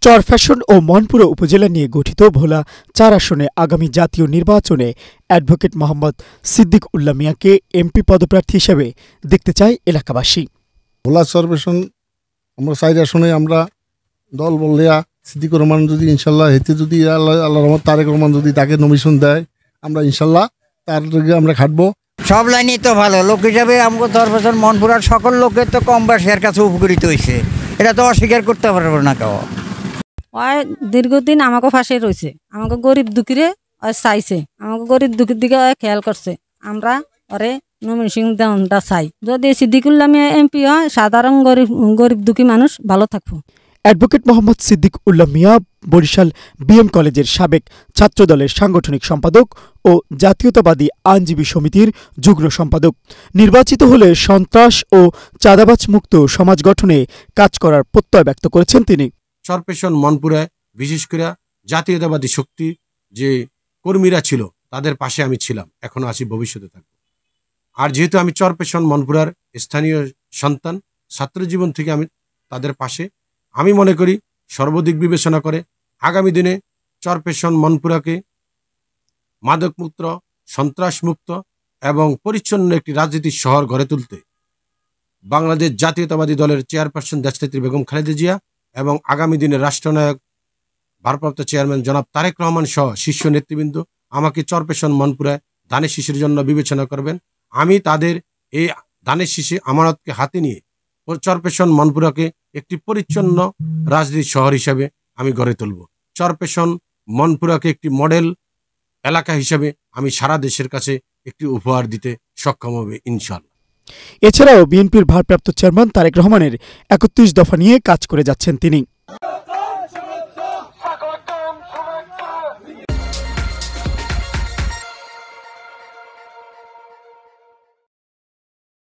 চরফ্যাশন ও মনপুরা উপজেলা নিয়ে গঠিত ভোলা ৪ আসনে আগামী জাতীয় নির্বাচনে অ্যাডভোকেট মোহাম্মদ সিদ্দিক উল্লাহ মিয়াকে এমপি পদপ্রার্থী হিসেবে দেখতে চায় এলাকাবাসী। ভোলা চরফ্যাশন আমরা ৪ আসনে আমরা দল বললিয়া সিদ্দিকুর রহমান যদি ইনশাল্লাহ হেতে যদি আল্লাহ রহমত তারেক রহমান যদি তাকে নমিশন দেয় আমরা ইনশাল্লাহ তার দিকে আমরা খাটবো। সব লাইনই তো ভালো লোক হিসাবে আমাকে চরফ্যাশন মনপুরার সকল লোকের তো কম বেশি এর কাছে উপকৃত হয়েছে, এটা তো অস্বীকার করতে পারবো না কেউ। ওই দীর্ঘদিন আমাকে ফাঁসে রয়েছে, আমাকে গরিব দুঃখীরে চাইছে, আমাকে গরিব দুঃখীর দিকে খেয়াল করছে। আমরা ওরে নমিনেশন দেওয়াটা চাই। যদি সিদ্দিকুল্লাহ মিয়া এমপি হয় সাধারণ গরিব দুঃখী মানুষ ভালো থাকবো। অ্যাডভোকেট মোহাম্মদ সিদ্দিক উল্লাহ মিয়া বরিশাল বিএম কলেজের সাবেক ছাত্রদলের সাংগঠনিক সম্পাদক ও জাতীয়তাবাদী আইনজীবী সমিতির যুগ্ম সম্পাদক। নির্বাচিত হলে সন্ত্রাস ও চাঁদাবাজ মুক্ত সমাজ গঠনে কাজ করার প্রত্যয় ব্যক্ত করেছেন তিনি। চরফ্যাশন মনপুরায় বিশেষ করে জাতীয়তাবাদী শক্তি যে কর্মীরা ছিল তাদের পাশে আমি ছিলাম, এখনো আছি, ভবিষ্যতে থাকবো। আর যেহেতু আমি চরফ্যাশন মনপুরার স্থানীয় সন্তান, ছাত্র জীবন থেকে আমি তাদের পাশে, আমি মনে করি সর্বদিক বিবেচনা করে আগামী দিনে চরফ্যাশন মনপুরাকে মাদকমুক্ত, সন্ত্রাসমুক্ত এবং পরিচ্ছন্ন একটি রাজনীতির শহর গড়ে তুলতে বাংলাদেশ জাতীয়তাবাদী দলের চেয়ারপারসন দেশনেত্রী বেগম খালেদা জিয়া এবং আগামী দিনের রাষ্ট্রনায়ক ভারপ্রাপ্ত চেয়ারম্যান জনাব তারেক রহমান সহ শীর্ষ নেতৃবৃন্দ আমাকে চরফ্যাশন মনপুরায় ধানের শীষের জন্য বিবেচনা করবেন। আমি তাদের এই ধানের শীষে আমানতকে হাতে নিয়ে চরফ্যাশন মনপুরাকে একটি পরিচ্ছন্ন রাজনীতির শহর হিসাবে আমি গড়ে তুলব। চরফ্যাশন মনপুরাকে একটি মডেল এলাকা হিসাবে আমি সারা দেশের কাছে একটি উপহার দিতে সক্ষম হবে ইনশাআল্লাহ। এছাড়াও বিএনপির ভারপ্রাপ্ত চেয়ারম্যান তারেক রহমানের ৩১ দফা নিয়ে কাজ করে যাচ্ছেন তিনি।